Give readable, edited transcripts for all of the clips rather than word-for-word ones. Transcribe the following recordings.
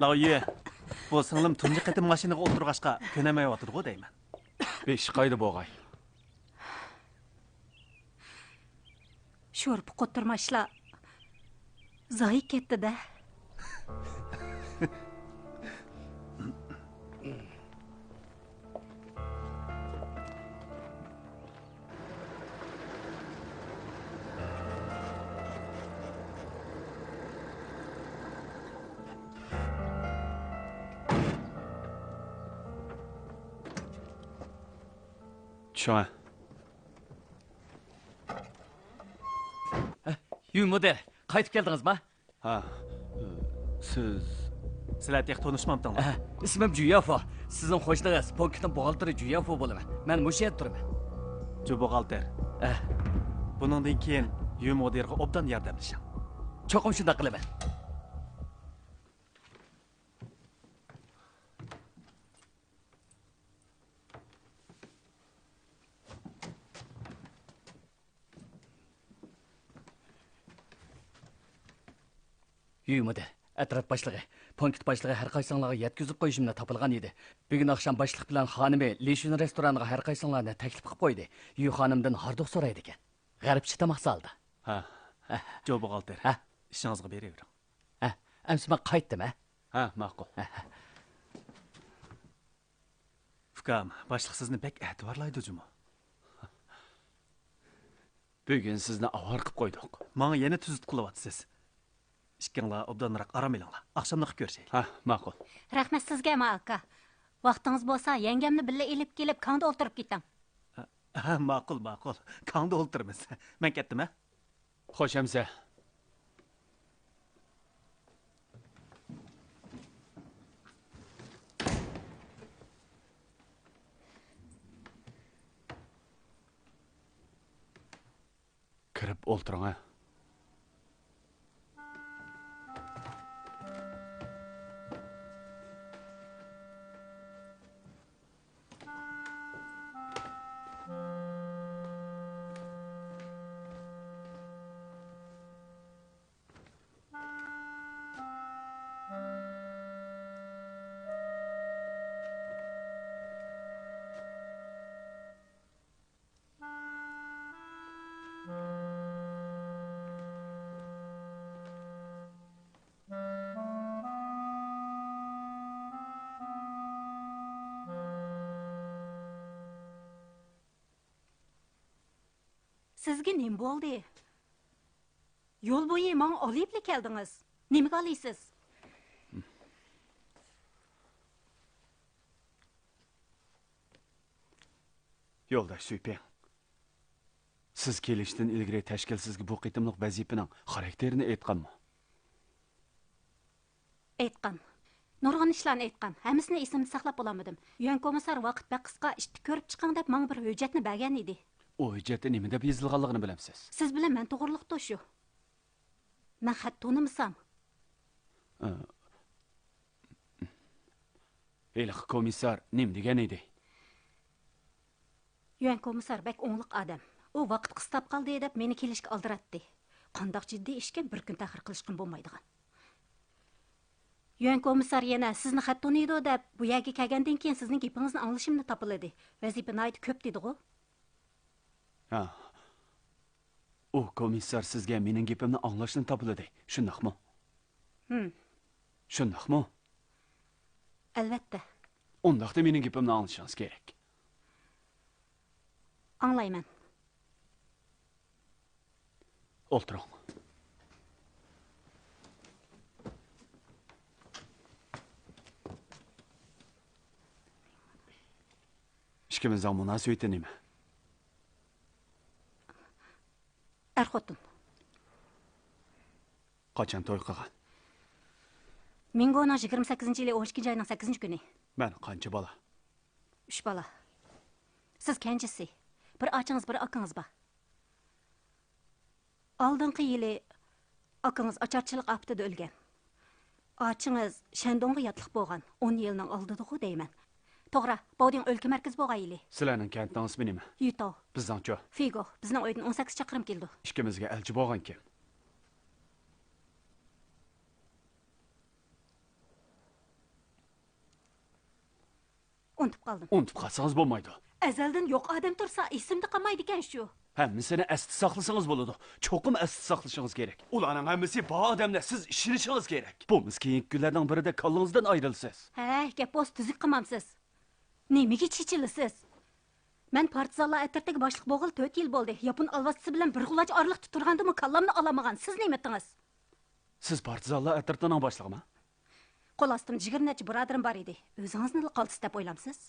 Lauye, bu singlim tunji qatim mashinaga o'tirg'ashqa ko'namayotdi-ku deyman. Besh qayda bo'g'ay. Sho'rib qo'tirmashlar zoyi ketdi-da. Şu Yu model, qaytib keldingizmi? Ha, sizlar tek tanishmamdinglar. Ismim Juyafo. Sizning qo'shnigingiz Ponkitning buxgalteri Juyafo bo'laman. Men mushu yerda turaman. Ju buxgalter. Buningdan keyin Yu modelga obdan yordamlashing. Cho'qim shunday qilaman. Yu model, atrof boshlig'i, Ponkit boshlig'i har qaysinglarga yetkazib qo'yishimni topilgan edi. Bugun oqshom boshliq bilan xonimi Lishun restoraniga har qaysinglarni taklif qilib qo'ydi. Yu xonimdan hardoq so'raydi ekan. G'arbcha tamoq soldi. Ha. Ju buxgalter. Ishingizga beravering. Amsi men qaytdim, Ha, ma'qul. Ukam, boshliq sizni pek e'tiborlaydi juma. Bugun sizni avvar qilib qo'ydik. Menga yana tuzit qilyapsiz. İşkinler obdanırak aramayınlar. Akşamlık görüşelim. Ha, ma'qul. Rahmat sizga, aka. Vaqtingiz bo'lsa, yengemni billa elib kelib, kanda o'ltirib keting. Ha, ma'qul. Kanda o'ltiramiz. Men ketdim, ha? Xo'sh, amsa. Kirib o'ltiring, ha. Sizga nima bo'ldi? Yo'l bo'yi menga olibli keldingiz. Nimaga olasiz? Yo'ldosh Suypeng. Siz kelishdan ilgari tashkil sizga bu qitimliq vazifaning xarakterini aytganmi? Aytgan. Nurg'un ishlarni aytgan. Hammasini esimda saqlab olamadim. Yuan komissar vaqt va qisqa ishni ko'rib chiqing deb menga bir hujjatni bergan edi. O hujjatda nima deb yozilganligini bilamsiz? Siz bilan men to'g'riliqda shu. Men xat tonimisam. Eliq komissar nim degan edi? Yuan komissar bek o'ngliq odam. U vaqt qistab qoldi deb meni kelishga oldiratdi. Qandoq jiddiy ishga bir kun ta'xir qilishim bo'lmaydigan. Yuan komissar yana sizni xat toniydi deb bu yerga kelgandan keyin sizning gapingizni anglashimni topiladi. Vazifani aytib ko'p dedi-ku. Ha. O komissar sizga mening gapimni anglashni topiladi. Shundaqmi? Shundaqmi? Albatta. Undaqda mening gapimni anglashingiz kerak. Anglayman. O'ltiring. Ishkimizning munosabati nima? Xotin. Qachon to'y qilgan? Mingoning 28-yili 12 oyning 8-kuni. Men qancha bola? 3 bola. Siz kenjisi. Bir achingiz, bir akangiz bor. Oldingi yili akangiz ocharchilik aptida o'lgan. Achingiz Shandongga yotliq bo'lgan. 10 yilning oldida-ku deyman. To'g'ri, Boding o'lka markaz bo'lg'ayli. Sizlarning kentning ismi nima? Yuto. Bizningchi? Figo. Bizning uydan 18 chaqirim keldi. Ishkimizga elchi bo'lgan kim? Unutib qoldim. Unutib qolsangiz bo'lmaydi. Azaldan yo'q odam tursa, esimda qolmaydi ekan shu. Hammasini esda saqlasangiz bo'ladi. Cho'qim esda saqlashingiz kerak. Ularning hammasi bu odamlar, siz ishonishingiz kerak. Bo'lmasa keyingi kunlarning birida kollingizdan ayrilsiz. Ha, gap bo'z tuzuk qilmamsiz. Nimaga chichilisiz? Men partizanlar atratiga boshliq bo'g'il 4 yil bo'ldi. Yapon alvastisi bilan bir g'ulaj orliqda turgandimi kallamni olamagan. Siz nima etdingiz? Siz partizanlar atratining boshlig'imi? Qo'l ostimda 20 necha birodarim bor edi. O'zingizni qoltis deb o'ylamsiz?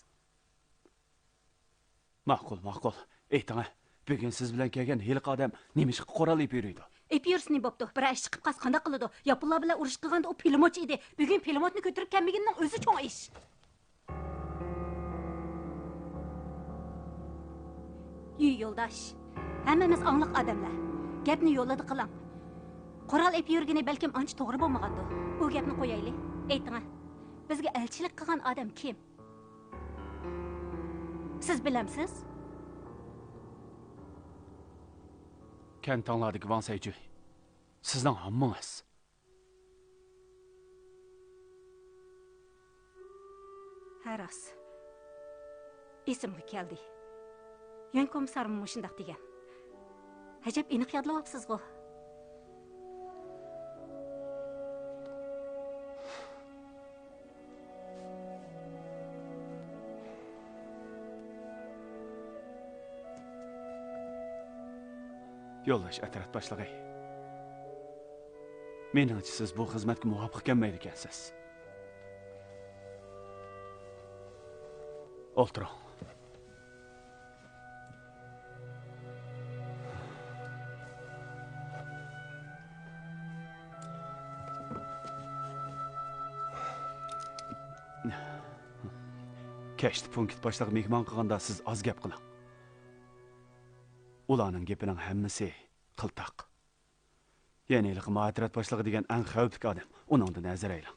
Ma'qul, ma'qul. Ayting, bugun siz bilan kelgan hiliq odam nima ish qurolib yuriydi? Epiyursni bo'pti. Bir ish chiqib qas qanday qiladi? Yaponlar bilan urush qilganda u pilomot edi. Bugun pilomotni ko'tarib kelmaganining o'zi cho'ng ish. Yo'ldosh. Hammamiz angliq odamlar. Gapni yo'lida qiling. Qurol ep yurgani balkim ancha to'g'ri bo'lmagandi. Bu gapni qo'yaylik. Ayting, bizga elchilik qilgan odam kim? Siz bilamsiz? Kantanglardagi Van Sayju. Sizning hammangiz. Haras. Esimga keldi. Yon komisarim shundoq degan. Ajab aniq yodlayapsiz-ku. Yo'llash atrat boshlig'i. Meningcha siz bu xizmatga muvofiq kelmaydi ekansiz. O'tiring. Kechdi punkt boshlig'i mehmon qilganda siz oz gap qiling. Ularning gapining hammasi qiltaq. Ya'ni ma'atrat boshlig'i degan eng xavfli odam. Uningdan nazar aylang.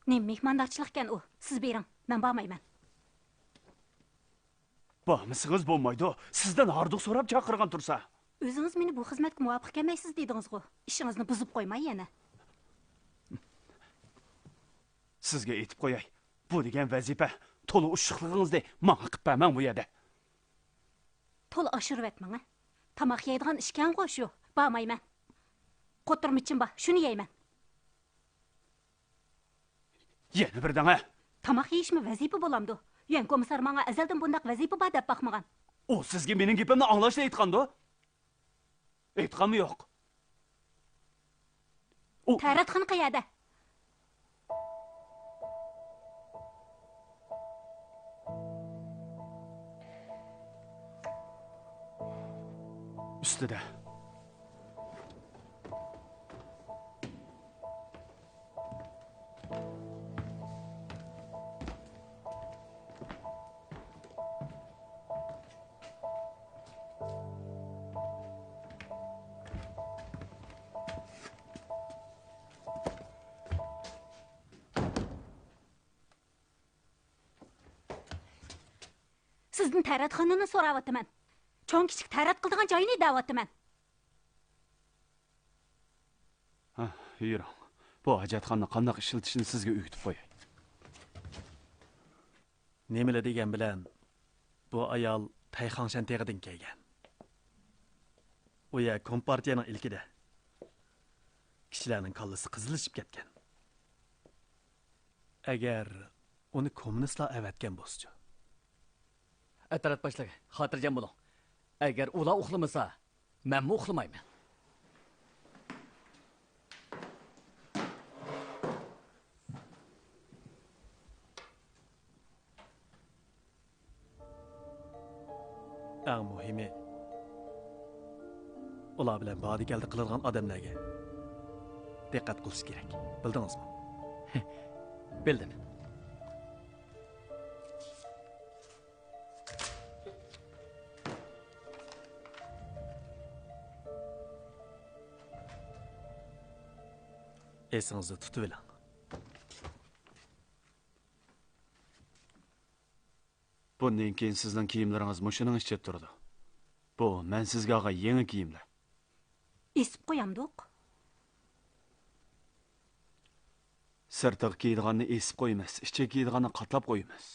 Nim mehmondorchilikkan u. Siz bering, men bormayman. Bormisiz bo'lmaydi. Sizdan harduq so'rab chaqirgan tursa. O'zingiz meni bu xizmatga muvofiq kelmaysiz dedingiz-ku. Ishingizni buzib qo'ymay yana. Sizga aytib qo'yay. Bu degan vazifa to'la ushiqlig'ingizdek menga qilib bermang bu yerda. To'la oshirib etmang, ha? Tamoq yeydigan ishkan-ku shu. Bormayman. Qo'tirmichim bor, shuni yeyman. Yana birdan ha. Tamoq yeyishmi vazifa bo'lamdi? Yon komissar menga azaldan bundaq vazifa bor deb baqmagan. U sizga mening gapimni anglashni aytgandi? Aytganmi yo'q? Taratxon qayerda? Ustida. Sizning taratxonini so'rayapman. Cho'ng kichik tarat qildigan joyini da'vatman. Ha, yuring. Bu hojatxonni qanday ishlatishni sizga o'rgatib qo'yay. Nimalar degan bilan bu ayol Tayxanshan teg'idan kelgan. U ya kompartiyaning ilkida kishilarning kallasi qizilishib ketgan. Agar uni kommunistlar avatgan bo'lsa, Atrat boshlig'i, xotirjam bo'ling. Agar ular uxlamasa, men uxlamayman. eng muhimi ular bilan bodikalda qiladigan odamlarga diqqat qilish kerak. Bildingizmi? Bildim. Esingizni tutib oling. Bundan keyin sizning kiyimlaringiz mushuning ichida turdi. Bu men sizga olgan yangi kiyimlar. Esib qo'yamdiq. Sirtiq kiydiganni esib qo'ymas, ichki kiydiganni qatlab qo'ymas.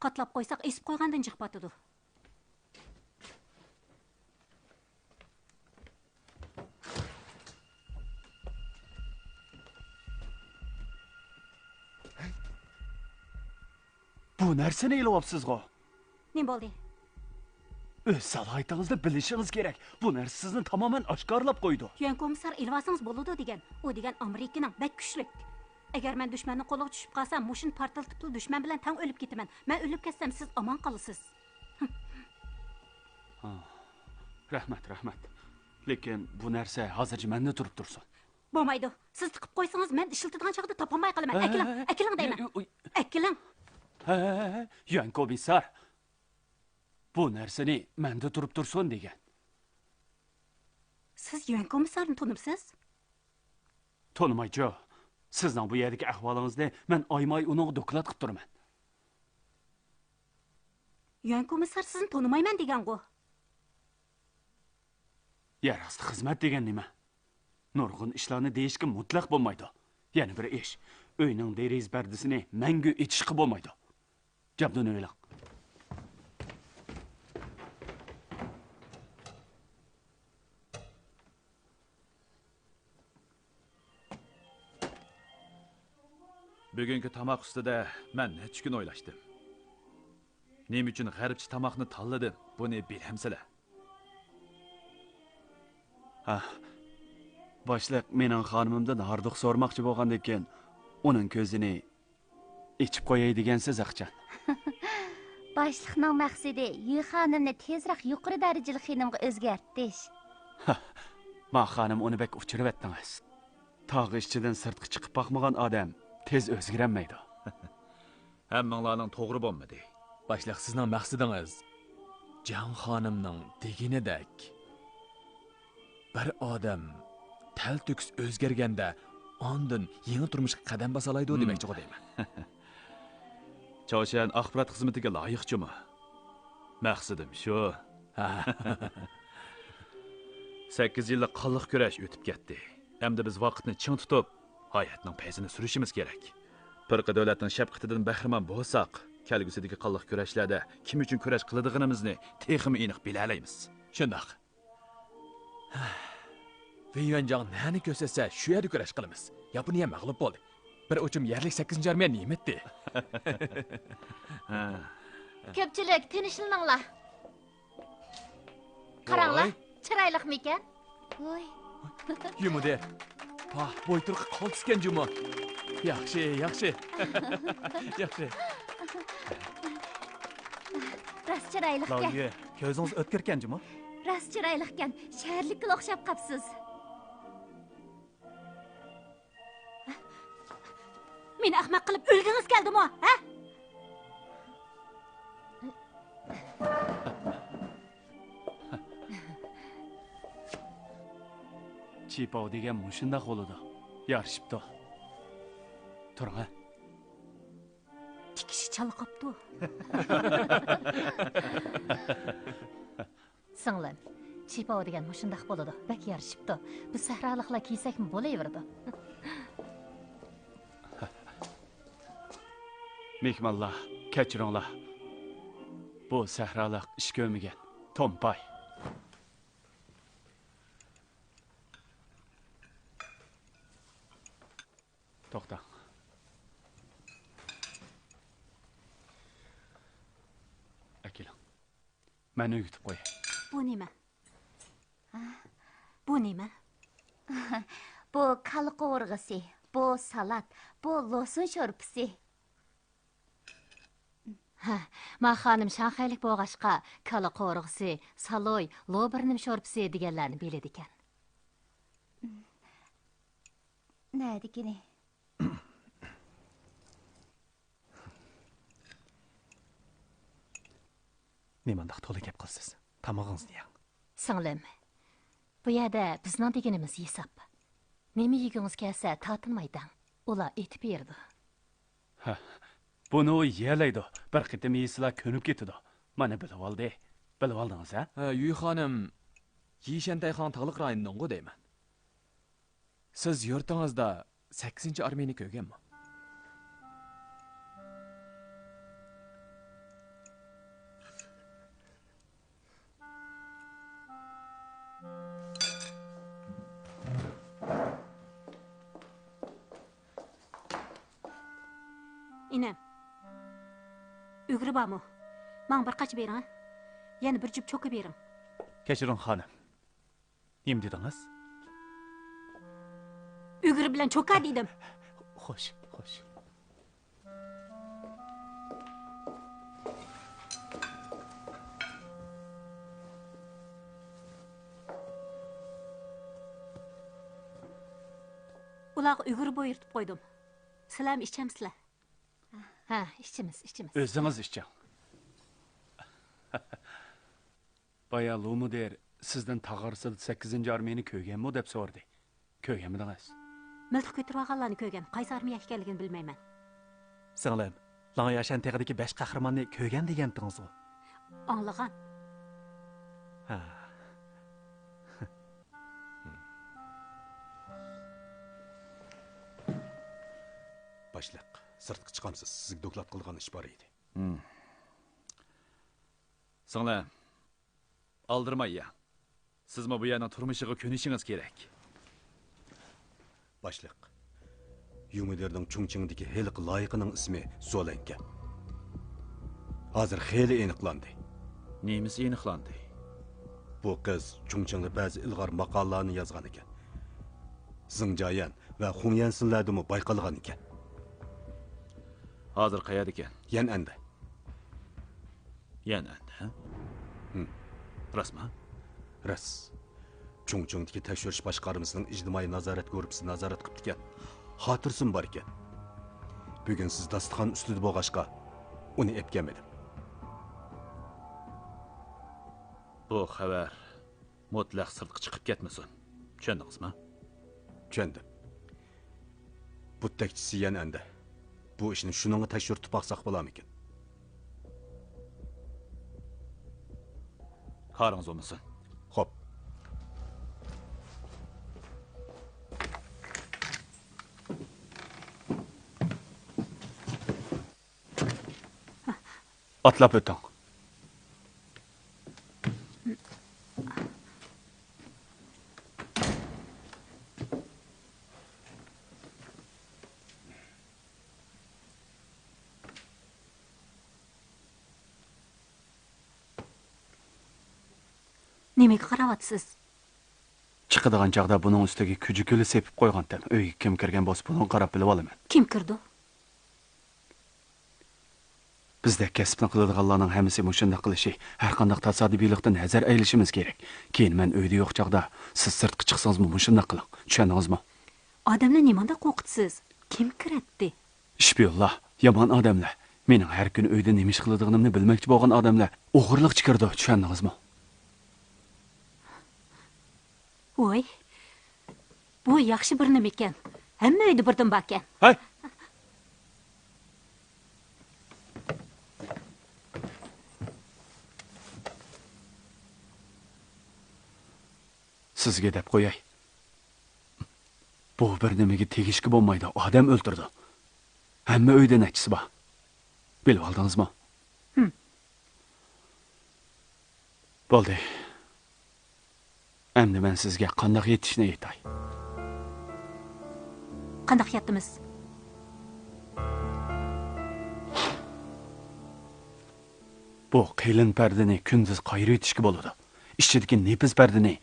Qatlab qo'ysak, esib qo'ygandan chiqib ketadi. Bu narsani ilyapsizg'o. Nima bo'ldi? O'z salohiyatіңizді bilishingiz kerak. Bu narsa sizni tamoman oshkorlab qo'ydi. Yuan komissar ilvasangiz bo'ladi degan. U degan Amerikaning bak kuchlik. Agar men dushmanning qo'liga tushib qolsam, mushin portlatib dushman bilan tang o'lib ketaman. Men o'lib ketsam, siz omon qolasiz. Rahmat. Lekin bu narsa hozircha menda turib tursin. Bo'lmaydi. Siz tiqib qo'ysangiz, men ishiltigan chog'da topolmay qolaman. Akiling deyman. Akiling. Yuan komissar. Bu narsani menda turib tursin degan. Siz Yuan komissarni tanibsiz? Tanımaycı. Sizning bu yerdagi ahvolingizni men oymay uning doklad qilib turaman. Yuan komissar sizni tanimayman degan-ku. Yer osti xizmat degan nima? Nurg'un ishlarni deyishga mutlaq bo'lmaydi. Yana bir ish. Uyning deriz pardasini mangu etishga bo'lmaydi. Jabdun o'ylang. Bugungi tamoq ustida men necha kun o'ylashdim. Nima uchun g'arbcha tamoqni tanladim? Buni bilhamsizlar. Boshliq mening xonimimdan harduq so'rmoqchi bo'lgandan keyin uning ko'zini ichib qo'yay degansiz aqchan. Boshliqning maqsadi Yu xonimni tezroq yuqori darajali xonimga o'zgartish. Ma xonim uni bek uchirib etdingiz. Tog' ichidan sirtqa chiqib boqmagan odam tez o'zgarmaydi. Hammanglarning to'g'ri bo'lmadi. Boshliq, sizning maqsadingiz Jan xonimning deginidek bir odam taltux o'zgarganda ondan yangi turmushga qadam basalaydi demoqchi deyman. Choshan axborot xizmatiga loyiqchimi? Maqsadim shu. 8 yillik qonliq kurash o'tib ketdi. Hamda biz vaqtni ching tutib, hayotning payzini surishimiz kerak. Pirqa davlatning shafqatidan bahramand bo'lsak, kelgusidagi qonliq kurashlarda kim uchun kurash qiladiganimizni texmi aniq bila olamiz. Shundoq. Yuanjang nani ko'rsatsa, shu yerda kurash qilamiz. Yaponiya mag'lub bo'ldi. Bir o'chim yerlik 8-armiya nima etdi? Ko'pchilik tinchlaninglar. Qaranglar, chiroyliqmi ekan? Voy. Yumude. Bo'yturqi qoltisgan juma. Yaxshi. Yaxshi. Ras chiroyliqkan. Loyi, ko'zingiz o'tkirkanjimi? Ras chiroyliqkan. Shaharlikka o'xshab qapsiz. Meni ahmoq qilib o'lgingiz keldimi, ha? Chipov degan mushunda qo'lida. Yarishibdi. Turing. Tikishi chalqabdi. Singlim, Chipov degan mushundaq bo'ladi. Bak yarishibdi. Biz sahroliklar kiysakmi bo'laverdi. Mehmonlar, kechiringlar. Bu sahrolik ish ko'rmagan. Tompay. To'xtang. Akilang. Meni yutib qo'y. Bu nima? Bu nima? Bu kali qovurg'isi, bu salat, bu losun sho'rpisi. Ma xonim Shanxaylik bo'lg'ashqa kali qovurg'isi, saloy, lobarnim sho'rpisi deganlarni biladi ekan. Nədikini? Nimandaq to'la gap qilsiz? Tamog'ingizni yeng. Singlim, bu yerda bizning deganimiz hisob. Nima yegingiz kelsa tatinmaydan, ular etib berdi. Buni yelaydi. Bir qitim yesizlar ko'nib ketadi. Mana bilib oldi. Bilib oldingiz, ha? Yu xonim Yishantayxon tog'liq rayonining deyman. Siz yurtingizda 8-armiyani ko'rganmi? Ügürü barmı? Maň bir qaç bering. Yana bir jup çoka bering. Kechiring xonim. Nim dedingiz? Ügürü bilen çoka dedim. Xo'sh, xo'sh. Ularga ügürü buyurtib qo'ydim. Sizlar ham ichamsizlar. Ha, işçimiz. O'zingiz ishchi. Baya Lumu der, sizdan tag'arsida 8-armiyani ko'rganmi deb so'rdi. Ko'rganmidingiz? Miltiq ko'tarib olganlarni ko'rgan. Qaysi armiya ekanligini bilmayman. Singlim, Langya Shanteg'idagi 5 qahramonni ko'rgan degandingiz-ku. Anglagan. Ha. Başliq, sirtqa chiqamsiz. Sizga doklad qilgan ish bor edi. Singlim, aldırmay ya. Sizmi bu yerning turmushiga ko'nishingiz kerak. Başliq, Yumiderning Chungchingdagi heliq loyiqining ismi Solanka. Hozir xeyli aniqlandi. Nemisi aniqlandi? Bu qiz Chungchingda ba'zi ilg'or maqolalarni yozgan ekan. Xinjiang va Xunyansinlardimi bayqalgan ekan. Hozir qayerda ekan? Yan anda. Yana, ha? Rasma? Ras. Chungchingdagi tekshirish boshqarmasining ijtimoiy nazorat guruhi nazorat qilib ekan. Xotirsim bor ekan. Bugun siz dasturxon ustida bo'lg'ashqa uni epganmedim. Bu xabar mutlaq sirtqa chiqib ketmasin. Tushundingizmi? Tushundim. Bu tekchisi yan anda. Bu ishni shuningga tekshirib baqsaq bo'larmikin? Qaringiz olmasin. Xo'p. Atlab o'ting. Nimaga qarayapsiz? Chiqadigan chaqda buning ustiga kujukuli sepib qo'ygandim. Uyga kim kirgan bo'lsa, buni qarab bilib olaman. Kim kirdi? Bizda kasbni qiladiganlarning hammasi mushunda qilishi, har qanday tasodifiylikdan nazar aylishimiz kerak. Keyin men uyda yo'q chaqda siz sirtqa chiqsangizmi mushunda qiling. Tushundingizmi? Odamni nimanda qo'rqitsiz? Kim kiratdi? Ishbiyullah, yomon odamlar. Mening har kuni uyda nima ish qiladiganimni bilmoqchi bo'lgan odamlar o'g'irlik chiqardi. Tushundingizmi? Voy. Bu yaxshi bir nima ekan. Hamma uyda birdan bor ekan. Hay! Sizga deb qo'yay. Bu bir nimaga tegishki bo'lmaydi. Odam o'ldirdi. Hamma uyda nachisi bor. Bilib oldingizmi? Bo'ldi. Endi men sizga qanday yetishni aytay. Qanday yetdimiz? Bu qilin pardani kunduz qayirib yetishga bo'ladi. Ichidagi nepiz pardani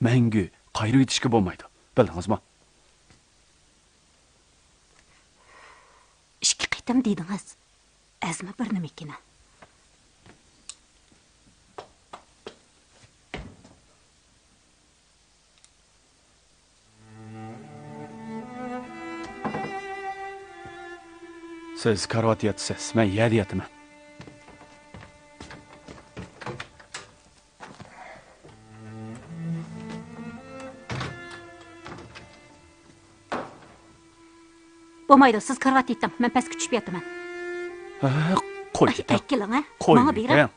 mangu qayirib yetishga bo'lmaydi. Bildingizmi? Ishga qaytam dedingiz. Azmi bir nima ekan. Siz karvat yatasiz, men yer yataman. Bo'lmaydi, siz karvat yetdim. Men pastga tushib yotaman. Qo'y. Akkiling, ha? Qo'y. Menga bering.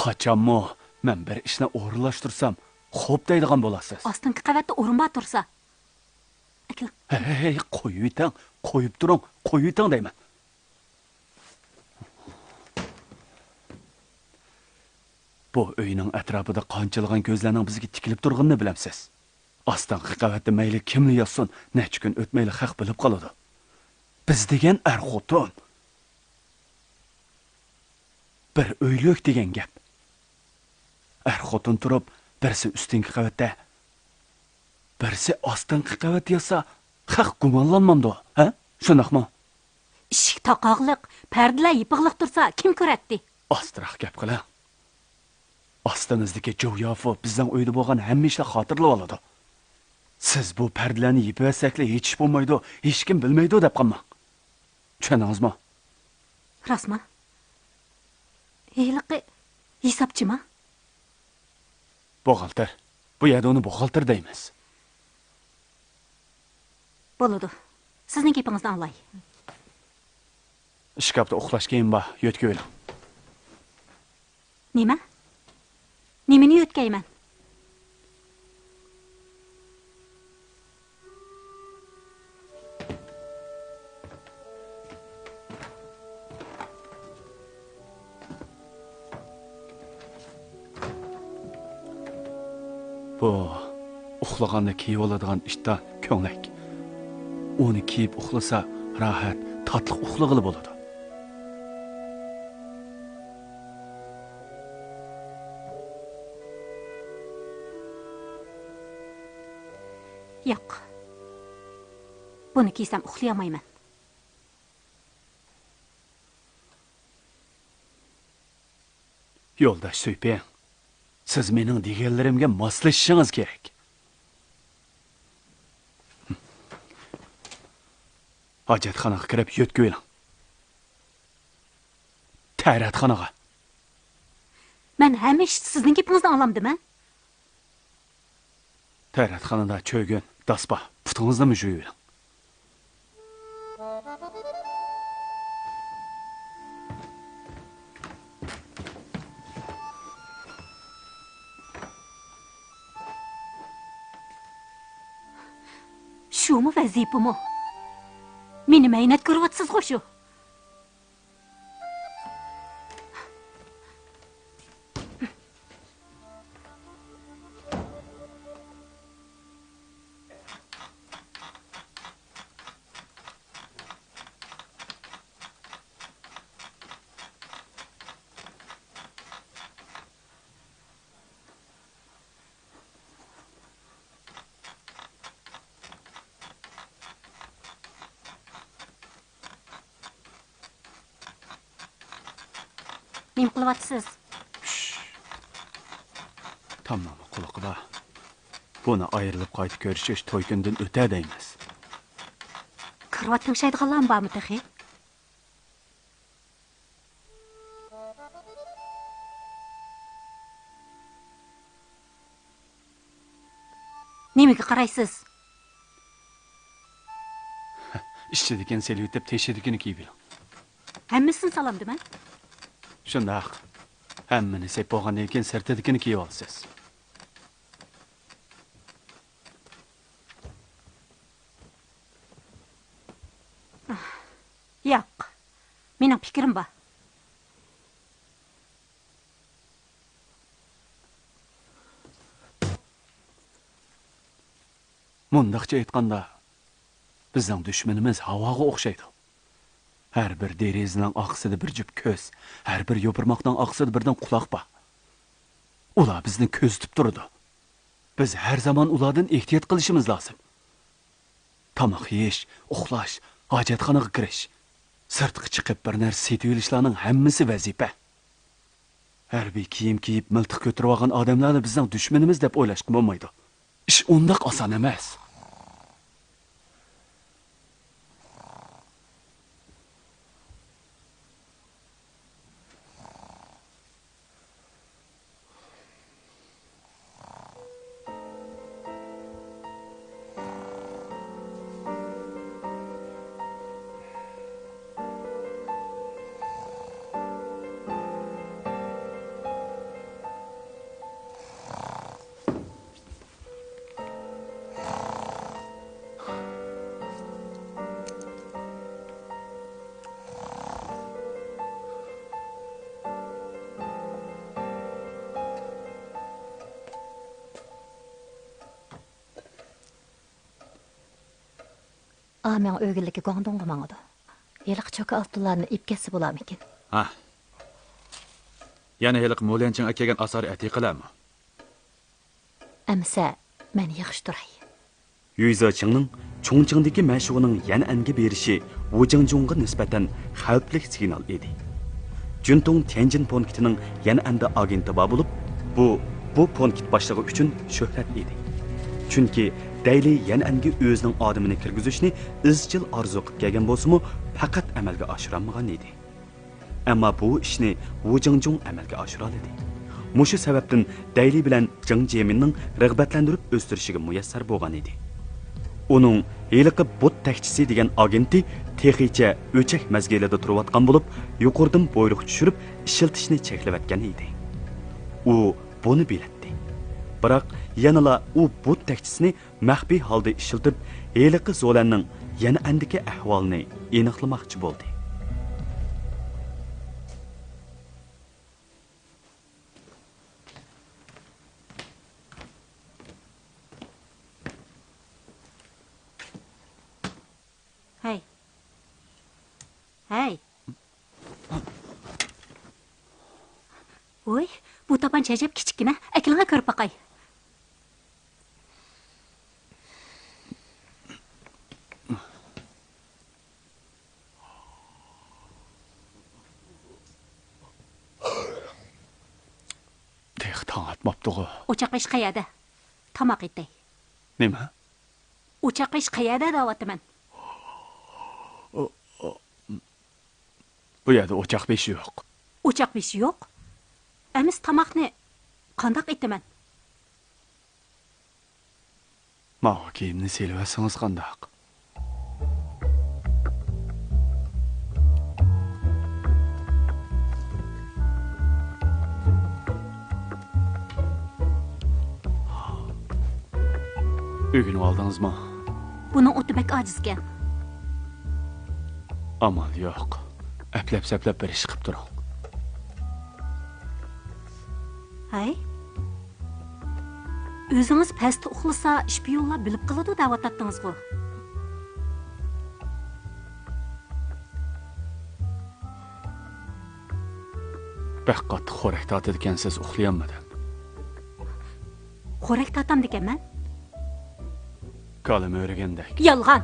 Qachonmi men bir ishni o'g'irlashtirsam, xo'p deydigan bo'lasiz. Ostingi qavatda o'rin bor tursa. Akkiling. Hey, qo'yib yuting, qo'yib turing, qo'yib yuting deyman. Bu uyning atrofida qanchalagan ko'zlarning bizga tikilib turganini bilamsiz. Ostingi qavatda mayli kimni yozsin, necha kun o'tmayli haq bilib qoladi. Biz degan xotin. bir o'ylik degan gap. Xotin turib, birisi ustingi qavatda, birisi ostingi qavat yasa, haq gumonlanmamdi, ha? Shunaqmi? Eshik taqoqliq, pardalar yipiqliq tursa, kim ko'ratdi? Ostroq gap qila. Ostimizdagi Jo'yafo bizning uyda bo'lgan hamma ishni xotirlab oladi. Siz bu pardalarni yipivasakla hech ish bo'lmaydi, hech kim bilmaydi deb qolmang. Tushundingizmi? Rostmi? Hiliqi hisobchimi? Buxgalter. Bu yerda uni buxgalter deymiz. Bo'ladi. Sizning gapingizni anglay. Shkafda uxlash keyin ba, yotga o'ylang. Nima? Nimani yo'tkayman? Bu uxlaganda kiyib oladigan ishdan ko'nglik. Uni kiyib uxlasa, rahat, tatliq uxlag'ili bo'ladi. Yo'q. Buni kiysam uxlayolmayman. Yo'ldosh Suypen, siz mening deganlarimga moslashishingiz kerak. Hojatxonaga kirib yotga o'ylang. Tayratxonaga. Men hamish sizning gapingizni anglamdimmi? Tayratxonada cho'ygun, daspa, putingizni mujuyib o'ylang. Shumi vazifami? Meni mehnat ko'ryapsiz xo'shu. Nima qilyapsiz? Tamam, quloqqa. Buni ayrilib qaytib ko'rishish to'y kundan o'tadi emas. Kirib tinchaydiganlar bormi taxi? Nimaga qaraysiz? Ishchidikin seliyotib, teshidikini kiyib oling. Hammasini salamdiman. Shundaq. Hammani sep bo'lgandan keyin sirtidikini kiyib olsiz. Yo'q. Mening fikrim bor. Mundaqcha aytganda, bizning dushmanimiz havoga o'xshaydi. Her bir derazaning oqsida bir jup ko'z, har bir yo'pirmoqning oqsida birdan quloq bor. Ular bizni ko'zitib turadi. Biz har zaman ulardan ehtiyot qilishimiz lozim. Tomoq yeyish, uxlash, hojatxonaga kirish, sirtqa chiqib bir narsa setib olishlarning hammasi vazifa. Harbiy kiyim kiyib miltiq ko'tarib olgan odamlarni bizning dushmanimiz deb o'ylashga bo'lmaydi. Ish undaq oson emas. Amen ögüleki gondonga mağdı. Elik çöke altılarını ip kesip olam ekin. Ha. Yana heliq Mo'lanching akagan asari atiqalarmi? Әмсә, мен yaxshi turay. Юйзачыңның Чоңчыңдагы мәшуының Ян'анга бериши Вужыңжуңга nisbatan xavfli signal edi. Juntung Tianjin punktining Yan'anda agenti bo'lib, bu punkt boshlig'i uchun shuhrat edi. Chunki Dayli Yan'anga o'zining odamini kirgizishni izchil orzu qilib kelgan bo'lsa-mu, faqat amalga oshirolmagan edi. Ammo bu ishni Wujingjung amalga oshira oldi. Mushu sababdan Dayli bilan Jing Jeminning rag'batlantirib o'stirishiga muyassar bo'lgan edi. Uning heliqi bot takchisi degan agenti texicha o'chak mazgilida turayotgan bo'lib, yuqoridan bo'yliq tushirib, ishiltishni cheklayotgan edi. U buni bilatdi. Biroq yanala u bot takchisini maxfiy holda ishiltib, heliqi Zolanning yana andiki ahvolini aniqlamoqchi bo'ldi. Hey. Oy, bu tapancha ajab kichkina. Akilga ko'rib baqay. Tex tong atmabdi-ku. O'chaq ish qayerda? Tomoq etay. Nima? O'chaq ish qayerda deyapman. Bu yerda o'chaq beshi yo'q. O'chaq beshi yo'q? Amiz tomoqni qandoq etaman? Mağa kiyimni selvasangiz qandoq? Ögünü aldыңызмы? Buning o'ti bak ojizgan. Amal yo'q. Əpləb-səpləb bir iş qıb durun. Hay? O'zingiz pastda uxlasa, shpiyonlar bilib qoladi da'vatatdingiz-ku. Bək qattiq xo'rak tatadikansiz uxlayolmadim. Xo'rak tatam deganman? Kalim o'ragandek. Yolg'on.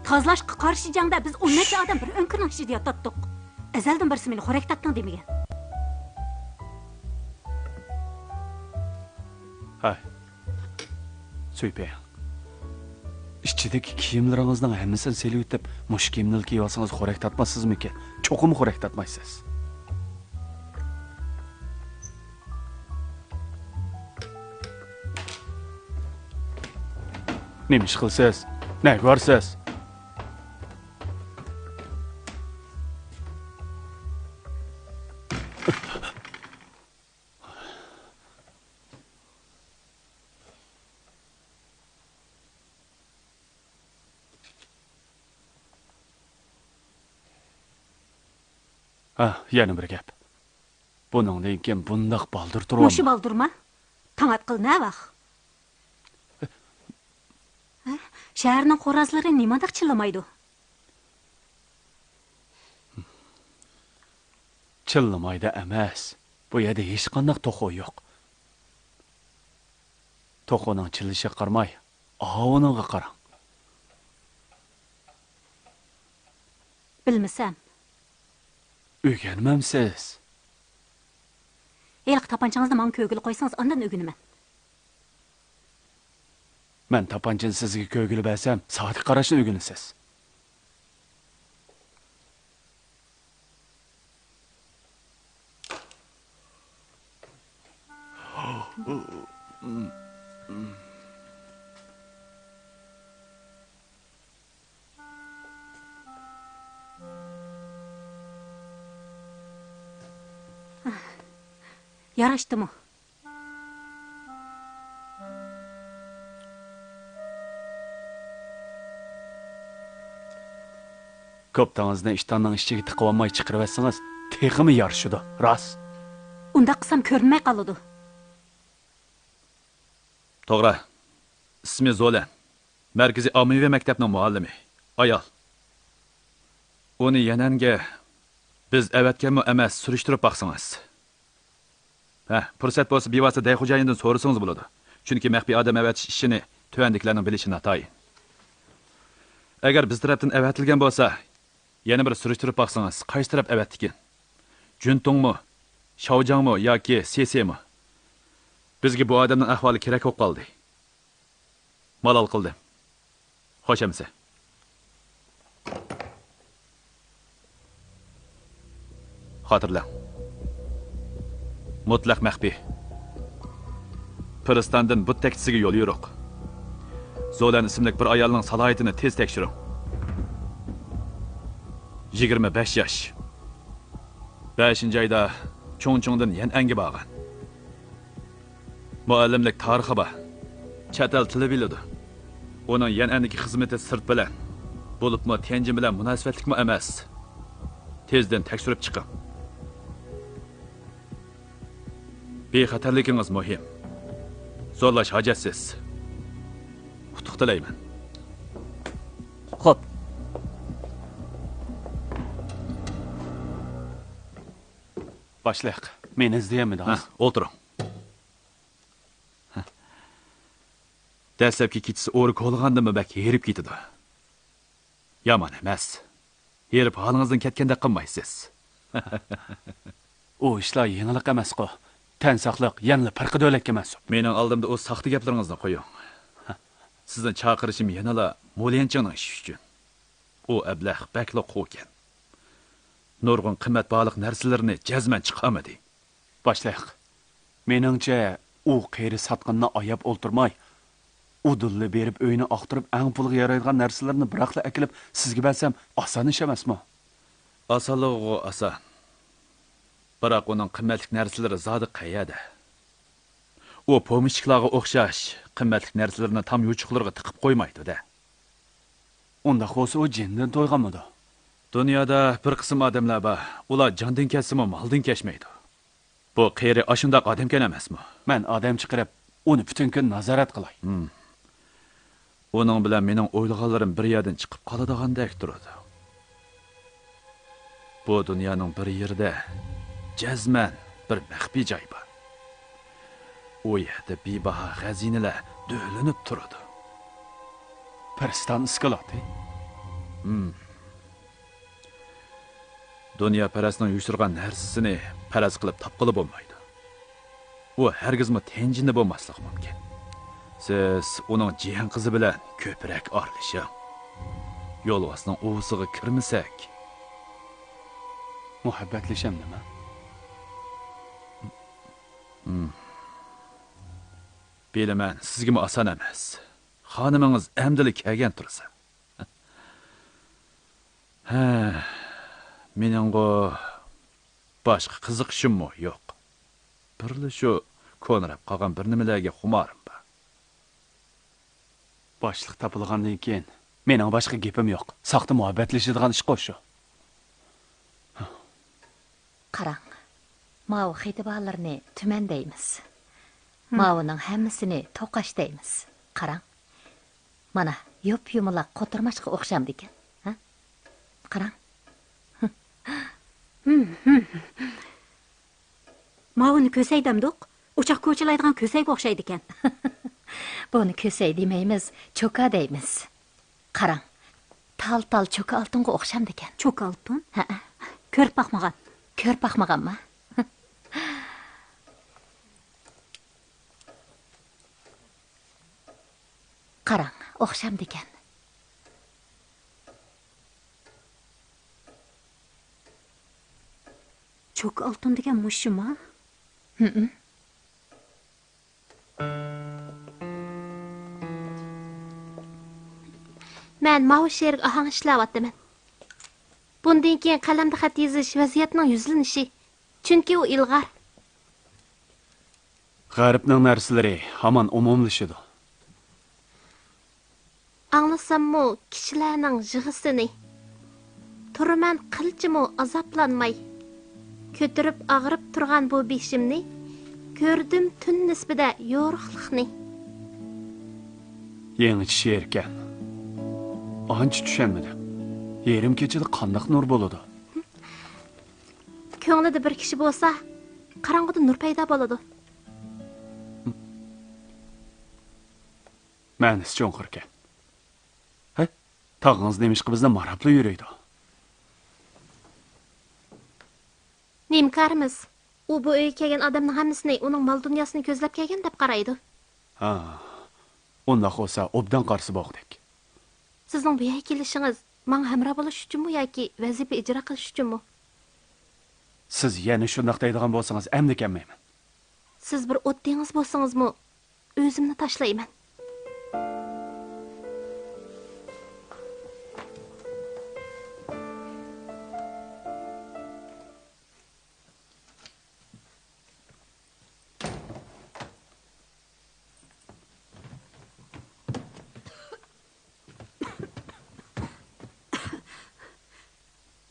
Tozlashga qarshi jangda biz 10 necha odam bir o'nkirning ichida yotdik. Azaldan birisi meni xo'rak tatding demagan. Hay. Söypeying. İchidagi kiyimlaringizning hammasini selib o'tib, mush kiyimni kiyib olsangiz xo'rak tatmassizmi-ki? Cho'qim xo'rak tatmaysiz. Nima ish qilsiz? Ne ko'rsiz? Yana bir gap. Buningdan keyin bundaq baldir turibman. Mushi baldurma. Tamat qil na vaq. Shaharning xo'razlari nimadir chillamaydi? Chillamaydi emas. Bu yerda hech qanday to'qo yo'q. To'qoning chillishi qarmay, avoniga qarang. Bilmasam. O'rganmamsiz. Eliq tapanchangizni men ko'gil qo'ysangiz, ondan o'ginaman. Men tapanchani sizga ko'gilib bersam, soatga qarashni o'rganasiz. Yarashdimi? Koptangizni ishtonning ichiga tiqib olmay chiqarib etsangiz, teximi yarishidi, rost. Unda qisam ko'rinmay qoladi. To'g'ri. Ismi Zolan. Markaziy ommaviy maktabning muallimi. Ayol. Uni yananga biz avatganmi emas surishtirib baqsangiz. Fursat bo'lsa bevosita day xo'jayindan so'rasangiz bo'ladi. Chunki maxfiy odam avatish ishini tuvandiklarning bilishi natoyin. Agar biz tarafdan avatilgan bo'lsa, yana bir surishtirib baksangiz, qaysi taraf avatdikin? Juntongmi, Shaojangmi yoki Sesemi? Bizga bu odamning ahvoli kerak bo'lib qoldi. Malol qildim. Xo'shamsa. Xotirlang. Mutlaq maxfiy. Piristandan bu taksisiga yo'l yo'q. Zolan ismli bir ayolning salohiyatini tez tekshiring. 25 yosh. 5-oyda cho'ng-cho'ngdan yangi borgan. Muallimlik tarixi bor. Chet el tili biladi. Uning yangi xizmati sirt bilan, bo'libmi Tianjin bilan munosabatlikmi emas. Tezdan tekshirib chiqing. Bexatarligingiz muhim. Zorlash hojatsiz. Qutuq tilayman. Xo'p. Başlayaq. Meni izlayamidingiz? O'tiring. Dastlabki kechisi o'rik olgandimi bak herib ketdi. Yomon emas. Herib holingizdan ketganda qilmaysiz. O ishlar yengillik emas-ku. Tan saqliq yangi farqi davlatga mansub. Mening oldimda o'z saxta gaplaringizni qo'ying. Sizdan chaqirishim yanala Mo'lyanchingning ishi uchun. U ablah bakla qo'ygan. Nurg'un qimmatboliq narsalarni jazman chiqamadi. Başlayaq. Meningcha u qeyri satqinni ayab o'ltirmay, udulni berib uyini oqtirib, ang pulga yaraydigan narsalarni biroqla akilib sizga bersam oson ish emasmi? Osonlig'i oson. Biroq uning qimmatli narsalari zodi qayada. U pomishchilarga o'xshash qimmatli narsalarni tam yuchuqlarga tiqib qo'ymaydi-da. Unda bo'lsa u jindan to'yganmidi? Dunyoda bir qism odamlar bor, ular jondan kesimi moldan kechmaydi. Bu qeyri ashundoq odamkan emasmi? Men odam chiqarib, uni butun kun nazorat qilay. Uning bilan mening o'ylaganlarim bir yerdan chiqib qoladigandek turadi. Bu dunyoning bir yerida jazman bir maxfiy joy bor. U yerda bebaho xazinalar do'linib turadi. Piriston iskoloti. Dunyo parasning uyushtirgan narsasini paras qilib topqili bo'lmaydi. U hargizmi Tianjinda bo'lmasligi mumkin. Siz uning jiyan qizi bilan ko'proq orlashing. Yo'lvosning o'visiga kirmasak, muhabbatlashamdimi? Bilaman, sizga oson emas. Xonamingiz amdili kelgan tursa. Meninggo boshqa qiziqishim yo'q. Birli shu ko'nrab qolgan bir nimalarga xumorim bor. Boshliq topilgandan keyin mening boshqa gapim yo'q. Soxta muhabbatlashadigan ish qo'shu. Qarang. Mao xetibalarni tumandaymiz. Mao'ning hammasini to'qash deymiz. Qarang. Mana yop-yumaloq qotirmashqa o'xshamdikan. Ha? Qarang. Mao'ni ko'saydamdiq. Uchoq ko'chilaydigan ko'sayga o'xshaydi ekan. Buni ko'say demaymiz, cho'ka deymiz. Qarang. Tal-tal cho'ka oltinga o'xshamdikan. Cho'ka oltin? Ha. Ko'rib baxmagan. Ko'rib baxmaganmi? Qarang, o'xshamdikan. Cho'ka oltin degan mushumi? Men Mao sherik ahang ishlayapman. Bundan keyin qalamda xat yozish vaziyatning yuzlanishi. Chunki u ilg'or. G'arbning narsalari hamon umumlashadi. Anglasammu kishilarning yig'isini. Turman qilchimi azoblanmay. Ko'tirib ag'rib turgan bu beshimni ko'rdim tun nisbida yo'riqlikni. Yangi she'r ekan. Ancha tushunmadim. Yerim kechida qandoq nur bo'ladi? Ko'nglida bir kishi bo'lsa, qarong'ida nur paydo bo'ladi. Ma'nisi cho'nqir ekan. Ha? Tog'ingiz nemish bizni marabli yuraydi. Nemkarimiz. U bu uyga kelgan odamning hammasini uning mol dunyosini ko'zlab kelgan deb qaraydi. Ha. Undoq bo'lsa, obdan qarshi bo'g'dik. Sizning bu yerga kelishingiz menga hamroh bo'lish uchunmi yoki vazifa ijro qilish uchunmi? Siz yana shundoq deydigan bo'lsangiz, endi kelmayman. Siz bir o'tdingiz bo'lsangizmi, o'zimni tashlayman.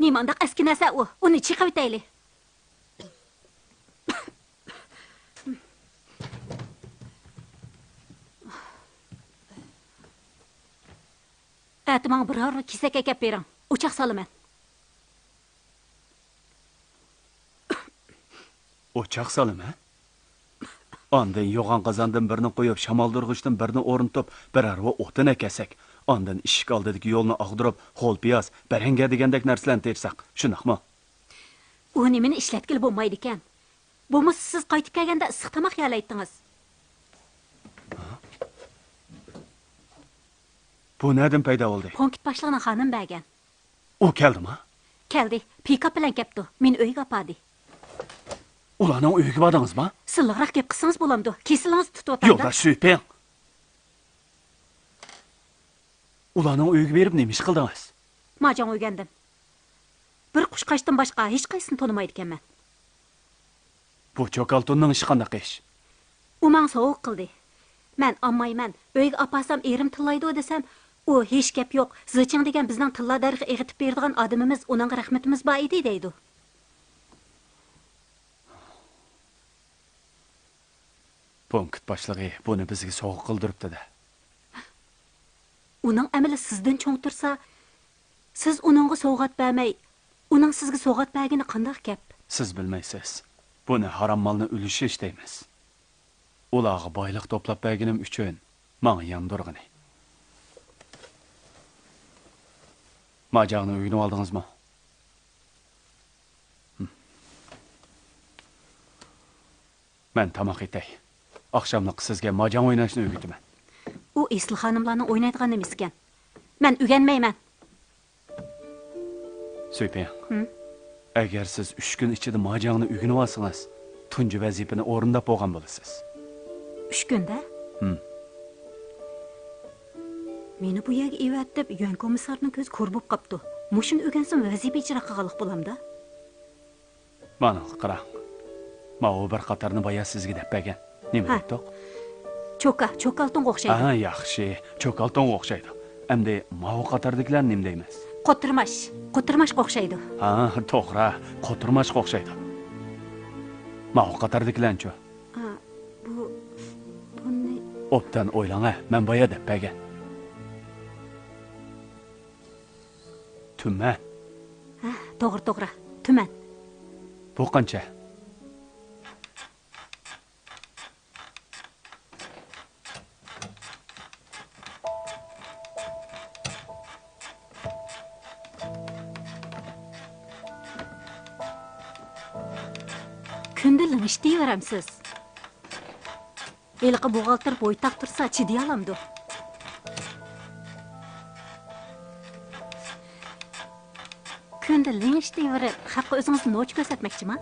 Nimandaq eski narsa u. Uni chiqib o'taylik. Atmang biror kesak akab bering. O'choq solaman. O'choq solama? Ondan yo'g'on qozondan birini qo'yib, shamoldurg'ichdan birini o'rnitib, bir arva o'tin akasak. Ondan ishik oldidagi yo'lni og'dirib, ho'l piyoz, baranga degandek narsalarni tersak, shunaqmi? U nimani ishlatgil bo'lmaydi ekan. Bo'lmasa siz qaytib kelganda issiq tomoq yalaytdingiz. Bu nereden paydo bo'ldi? Punkt boshlig'ini xonim bergan. U keldimi? Keldi. Pikap bilan kelibdi. Men uyga opadi. Ularning uyiga bordingizmi? Silliqroq gap qilsangiz bo'lamdi. Kesilingiz tutib o'tadi. Yo'lda suypeng. Ularning uyiga berib nima ish qildingiz? Majon o'rgandim. Bir qushqashdan boshqa hech qaysini tonimaydi ekanman. Bu cho'kaltonning ishi qanday ish? U men sovuq qildi. Men olmayman. Uyga opasam erim tillaydi desam, u hech gap yo'q. Ziching degan bizning tilla darg'i eg'itib beradigan odamimiz, uning rahmatimiz bor edi deydi. Punkt boshlig'i buni bizga sovuq qildiribdi-da. Uning amali sizdan cho'ng tursa, siz uningga sovg'at bermay, uning sizga sovg'at bergani qanday gap? Siz bilmaysiz. Buni harom molni ulushish deymiz. Ularga boylik to'plab berganim uchun menga yandurg'ini. Majog'ni uyini oldingizmi? Men tamoq etay. Oqshomliq sizga majong o'ynashni o'rgataman. U esli xonimlarning o'ynaydigan emas ekan. Men o'rganmayman. Suypeng. Agar siz 3 kun ichida majongni o'rganib olsangiz, tunji vazifani o'rindab bo'lgan bo'lasiz. 3 kunda? Meni bu yerga evatib, yon komissarning ko'zi ko'r bo'lib qopti. Mushin o'rgansam vazifa ijro qilganlik bo'lamda. Mana qarang. Men u bir qatorni boya sizga deb bergan. Nima aytdiq? Cho'kaltonga o'xshaydi. Ha, yaxshi. Cho'kaltonga o'xshaydi. Endi ma'u qatordagilar nima deymiz? Qotirmashga o'xshaydi. Ha, to'g'ri. Qotirmashga o'xshaydi. Ma'u qatordagilar-chi? Ha, buni Obdan o'ylana, men boya deb bergan. Tuman. Ha, to'g'ri. Tuman. Bu qancha? Kundalik ish deyveramsiz. Eliqi buğaltır bo'ytaq tursa chidiy olamdi. Kundalik ish deyverib, haqqa o'zingizni noch ko'rsatmoqchimi?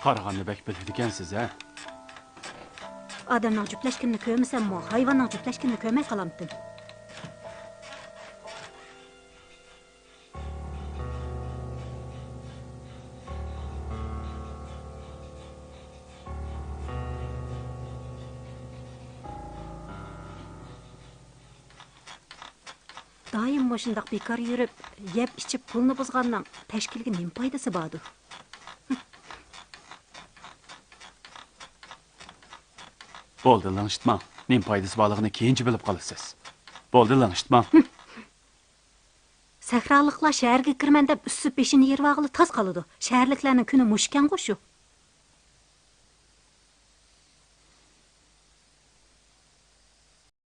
Qarag'anni bek biladi ekansiz, ha? Odamning juplashganini ko'rmasammi, hayvonning juplashganini ko'rmay qolamdim. Daim boshundaq bekar yurib, yeb ichib pulni buzgandan tashkilga nima foydasi bordi? Bo'ldi, lang'ishitmang. Nim foydasi borligini keyinchi bilib qolasiz. Bo'ldi, lang'ishitmang. Sahralıqlar shaharga kirman deb üstü peşini yervagılı tas qalıdı. Shaharliklarning kuni mushkan qo'shu.